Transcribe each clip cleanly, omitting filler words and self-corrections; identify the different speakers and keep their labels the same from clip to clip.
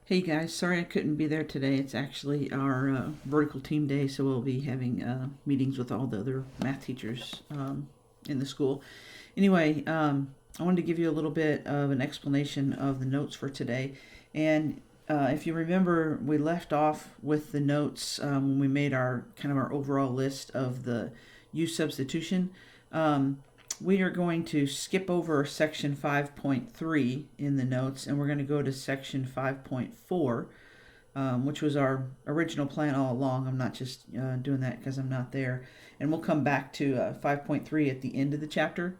Speaker 1: Hey guys, sorry I couldn't be there today. It's actually our vertical team day, so we'll be having meetings with all the other math teachers in the school. Anyway, I wanted to give you a little bit of an explanation of the notes for today. And if you remember, we left off with the notes when we made our kind of our overall list of the use substitution. We are going to skip over section 5.3 in the notes, and we're going to go to section 5.4, which was our original plan all along. I'm not just doing that because I'm not there. And we'll come back to 5.3 at the end of the chapter.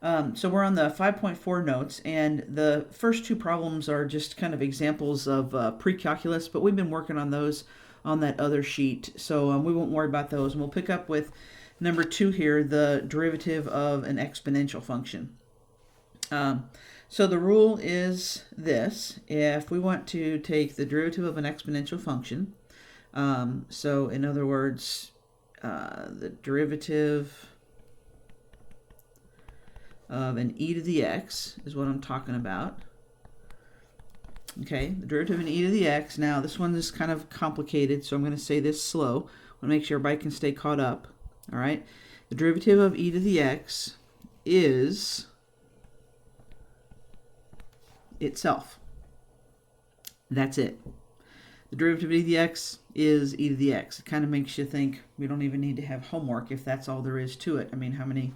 Speaker 1: So we're on the 5.4 notes, and the first two problems are just kind of examples of pre-calculus, but we've been working on those on that other sheet, so we won't worry about those. And we'll pick up with number 2 here, the derivative of an exponential function. So the rule is this: if we want to take the derivative of an exponential function, so in other words, the derivative of an e to the x is what I'm talking about. Okay, the derivative of an e to the x. Now this one is kind of complicated, so I'm going to say this slow. I want to make sure everybody can stay caught up. All right, the derivative of e to the x is itself. That's it. The derivative of e to the x is e to the x. It kind of makes you think we don't even need to have homework if that's all there is to it. I mean, how many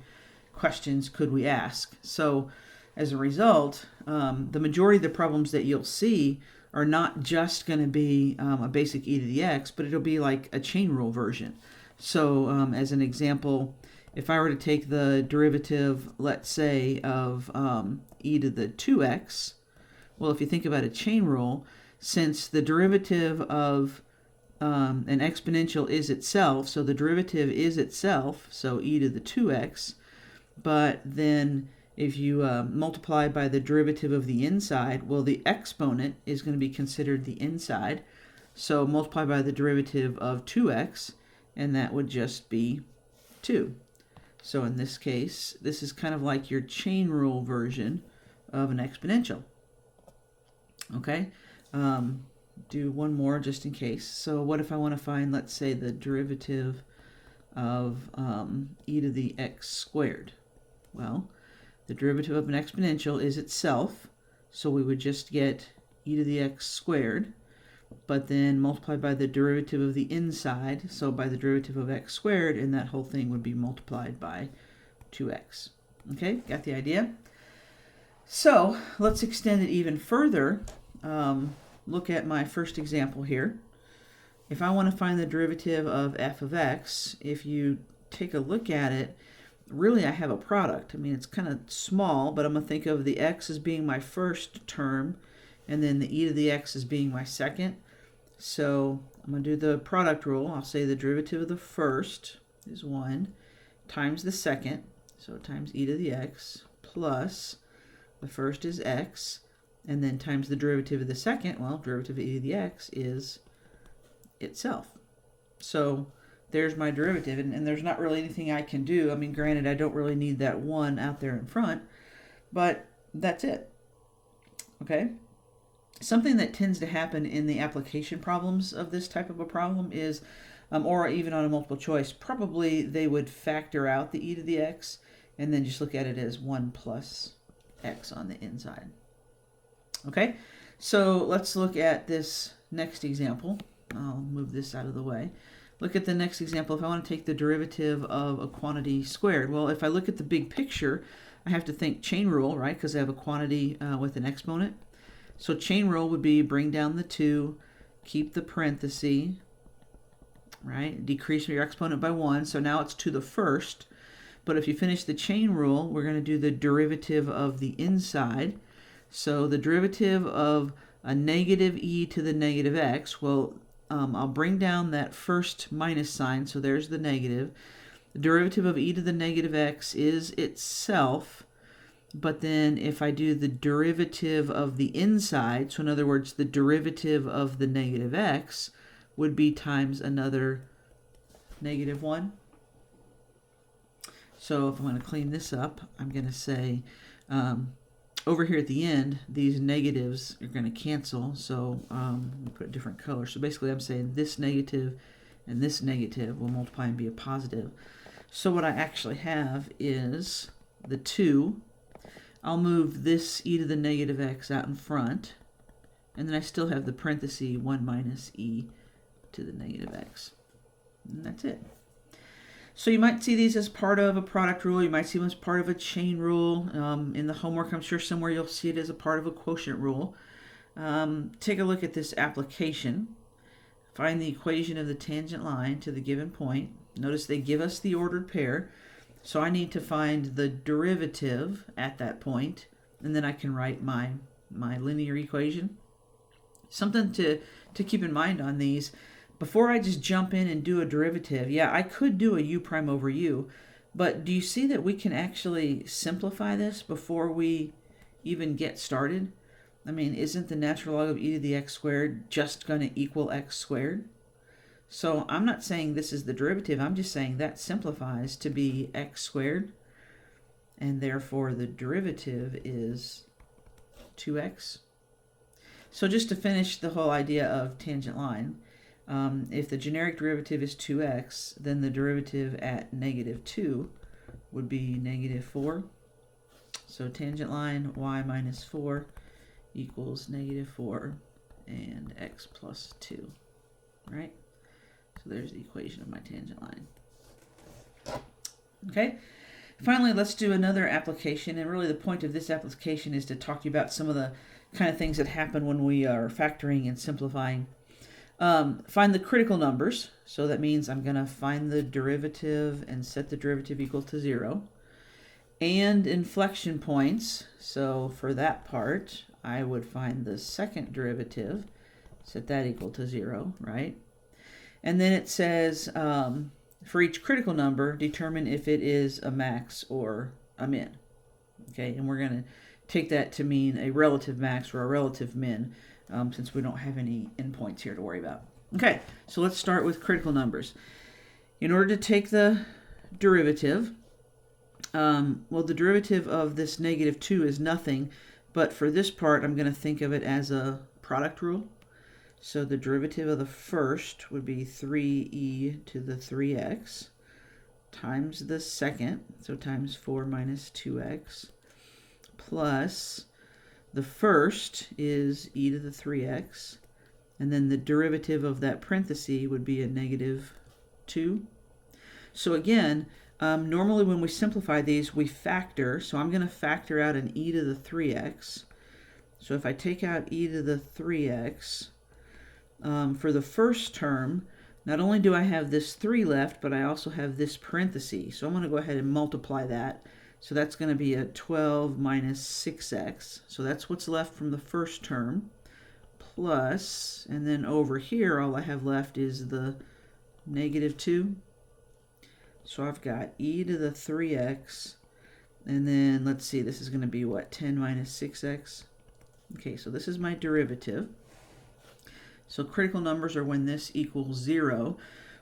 Speaker 1: questions could we ask? So as a result, the majority of the problems that you'll see are not just going to be a basic e to the x, but it'll be like a chain rule version. So as an example, if I were to take the derivative, let's say, of e to the 2x, well, if you think about a chain rule, since the derivative of an exponential is itself, so the derivative is itself, so e to the 2x, but then if you multiply by the derivative of the inside, well, the exponent is going to be considered the inside, so multiply by the derivative of 2x, and that would just be 2. So in this case, this is kind of like your chain rule version of an exponential. Okay, do one more just in case. So what if I want to find, let's say, the derivative of e to the x squared? Well, the derivative of an exponential is itself, so we would just get e to the x squared, but then multiply by the derivative of the inside, so by the derivative of x squared, and that whole thing would be multiplied by 2x. Okay, got the idea? So let's extend it even further. Look at my first example here. If I want to find the derivative of f of x, if you take a look at it, really I have a product. I mean, it's kind of small, but I'm going to think of the x as being my first term, and then the e to the x as being my second. So I'm going to do the product rule. I'll say the derivative of the first is 1 times the second, so times e to the x, plus the first is x, and then times the derivative of the second. Well, derivative of e to the x is itself. So there's my derivative, and there's not really anything I can do. I mean, granted, I don't really need that 1 out there in front, but that's it. Okay? Something that tends to happen in the application problems of this type of a problem is, or even on a multiple choice, probably they would factor out the e to the x and then just look at it as 1 plus x on the inside. Okay, so let's look at this next example. I'll move this out of the way. Look at the next example. If I want to take the derivative of a quantity squared, well, if I look at the big picture, I have to think chain rule, right, because I have a quantity with an exponent. So chain rule would be bring down the 2, keep the parenthesis, right, decrease your exponent by 1, so now it's to the first. But if you finish the chain rule, we're going to do the derivative of the inside. So the derivative of a negative e to the negative x, well, I'll bring down that first minus sign, so there's the negative. The derivative of e to the negative x is itself, but then if I do the derivative of the inside, so in other words, the derivative of the negative x would be times another negative 1. So if I'm going to clean this up, I'm going to say over here at the end, these negatives are going to cancel, so we'll put a different color. So basically I'm saying this negative and this negative will multiply and be a positive. So what I actually have is the 2. I'll move this e to the negative x out in front, and then I still have the parenthesis 1 minus e to the negative x. And that's it. So you might see these as part of a product rule. You might see them as part of a chain rule. In the homework, I'm sure somewhere you'll see it as a part of a quotient rule. Take a look at this application. Find the equation of the tangent line to the given point. Notice they give us the ordered pair. So I need to find the derivative at that point, and then I can write my linear equation. Something to keep in mind on these. Before I just jump in and do a derivative, yeah, I could do a u prime over u, but do you see that we can actually simplify this before we even get started? I mean, isn't the natural log of e to the x squared just going to equal x squared? So I'm not saying this is the derivative, I'm just saying that simplifies to be x squared, and therefore the derivative is 2x. So just to finish the whole idea of tangent line, if the generic derivative is 2x, then the derivative at negative 2 would be negative 4. So tangent line y minus 4 equals negative 4 and x plus 2, right? So there's the equation of my tangent line. Okay, finally, let's do another application, and really the point of this application is to talk to you about some of the kind of things that happen when we are factoring and simplifying. Find the critical numbers, so that means I'm going to find the derivative and set the derivative equal to 0. And inflection points, so for that part, I would find the second derivative, set that equal to 0, right? And then it says, for each critical number, determine if it is a max or a min. Okay, and we're going to take that to mean a relative max or a relative min, since we don't have any endpoints here to worry about. Okay, so let's start with critical numbers. In order to take the derivative, well, the derivative of this negative 2 is nothing, but for this part, I'm going to think of it as a product rule. So the derivative of the first would be 3e to the 3x times the second, so times 4 minus 2x, plus the first is e to the 3x, and then the derivative of that parenthesis would be a negative 2. So again, normally when we simplify these, we factor. So I'm going to factor out an e to the 3x. So if I take out e to the 3x, for the first term, not only do I have this 3 left, but I also have this parenthesis. So I'm going to go ahead and multiply that. So that's going to be a 12 minus 6x. So that's what's left from the first term. Plus, and then over here, all I have left is the negative 2. So I've got e to the 3x. And then, let's see, this is going to be what? 10 minus 6x. Okay, so this is my derivative. So critical numbers are when this equals 0.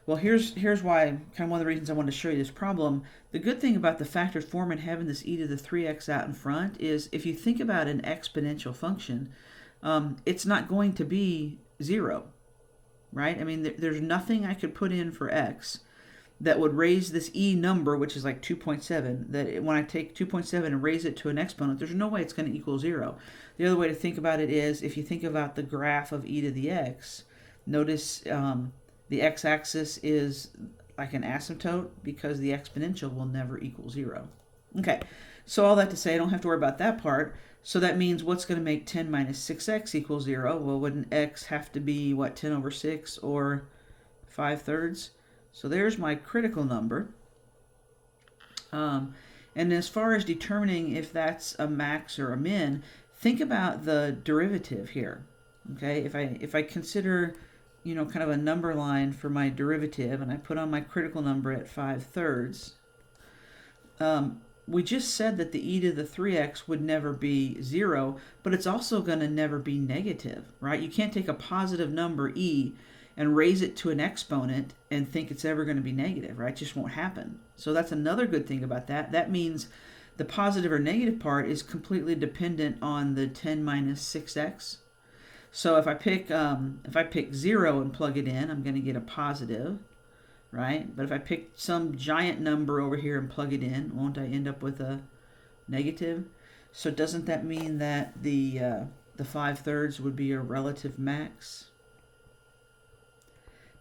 Speaker 1: Well, here's why, kind of one of the reasons I wanted to show you this problem. The good thing about the factored form and having this e to the 3x out in front is if you think about an exponential function, it's not going to be 0, right? I mean, there's nothing I could put in for x that would raise this e number, which is like 2.7, that when I take 2.7 and raise it to an exponent, there's no way it's going to equal 0. The other way to think about it is if you think about the graph of e to the x, notice the x-axis is like an asymptote because the exponential will never equal 0. Okay, so all that to say, I don't have to worry about that part. So that means what's going to make 10 minus 6x equal 0? Well, wouldn't x have to be, what, 10 over 6 or 5/3? So there's my critical number. And as far as determining if that's a max or a min, think about the derivative here. Okay, if I consider, you know, kind of a number line for my derivative, and I put on my critical number at 5/3, we just said that the e to the 3x would never be 0, but it's also going to never be negative, right? You can't take a positive number e and raise it to an exponent and think it's ever going to be negative, right? It just won't happen. So that's another good thing about that. That means the positive or negative part is completely dependent on the 10 minus 6x. So if I pick 0 and plug it in, I'm going to get a positive, right? But if I pick some giant number over here and plug it in, won't I end up with a negative? So doesn't that mean that the 5/3 would be a relative max?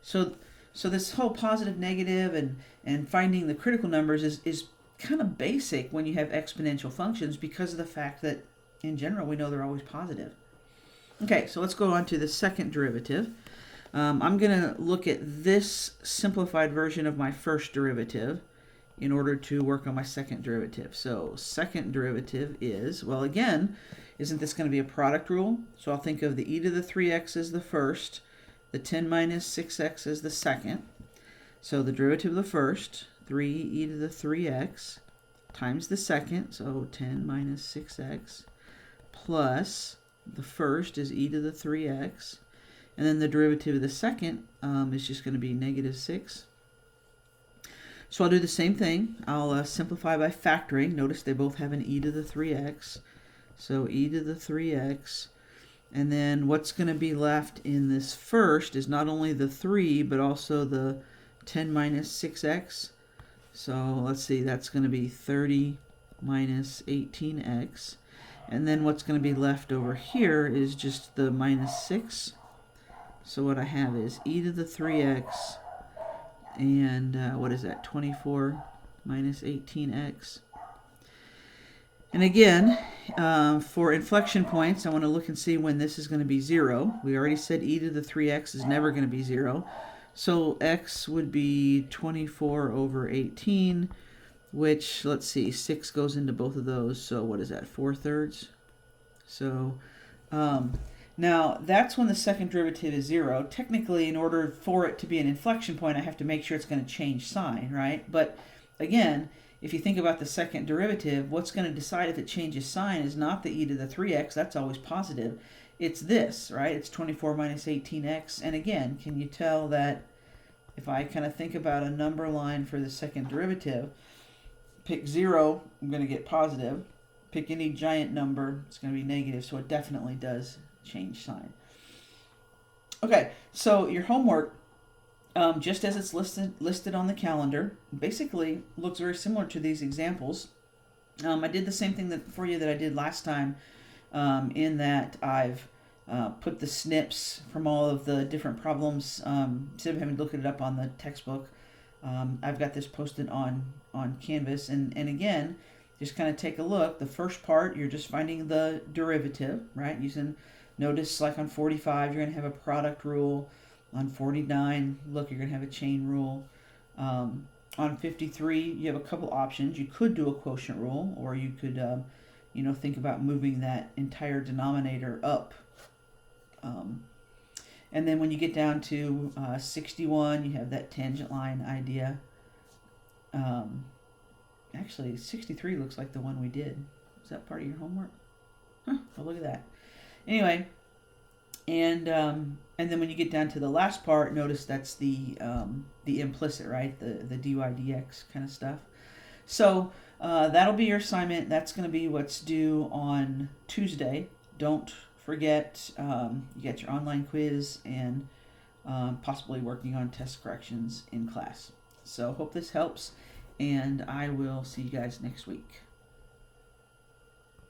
Speaker 1: So this whole positive, negative, and finding the critical numbers is kind of basic when you have exponential functions because of the fact that in general we know they're always positive. Okay, so let's go on to the second derivative. I'm going to look at this simplified version of my first derivative in order to work on my second derivative. So second derivative is, well again, isn't this going to be a product rule? So I'll think of the e to the 3x as the first, the 10 minus 6x as the second. So the derivative of the first, 3e to the 3x, times the second, so 10 minus 6x, plus the first is e to the 3x, and then the derivative of the second is just going to be negative 6. So I'll do the same thing. I'll simplify by factoring. Notice they both have an e to the 3x. So e to the 3x. And then what's going to be left in this first is not only the 3, but also the 10 minus 6x. So let's see, that's going to be 30 minus 18x. And then what's going to be left over here is just the minus 6. So what I have is e to the 3x and what is that, 24 minus 18x. And again, for inflection points, I want to look and see when this is going to be 0. We already said e to the 3x is never going to be 0. So x would be 24 over 18, which, let's see, 6 goes into both of those. So what is that, 4/3? So now that's when the second derivative is 0. Technically, in order for it to be an inflection point, I have to make sure it's going to change sign, right? But again, if you think about the second derivative, what's going to decide if it changes sign is not the e to the 3x. That's always positive. It's this, right? It's 24 minus 18x. And again, can you tell that if I kind of think about a number line for the second derivative, pick 0, I'm going to get positive. Pick any giant number, it's going to be negative. So it definitely does change sign. Okay, so your homework, just as it's listed on the calendar, basically looks very similar to these examples. I did the same thing for you that I did last time, in that I've put the snips from all of the different problems, instead of having to look it up on the textbook. I've got this posted on Canvas, and again, just kind of take a look. The first part, you're just finding the derivative, right? Notice like on 45, you're going to have a product rule. On 49, look, you're going to have a chain rule. On 53, you have a couple options. You could do a quotient rule, or you could, think about moving that entire denominator up. And then when you get down to 61, you have that tangent line idea. Actually, 63 looks like the one we did. Is that part of your homework? Huh, well, look at that. Anyway, and then when you get down to the last part, notice that's the implicit, right? The dy dx kind of stuff. So that'll be your assignment. That's going to be what's due on Tuesday. Don't forget, you get your online quiz and possibly working on test corrections in class. So hope this helps, and I will see you guys next week.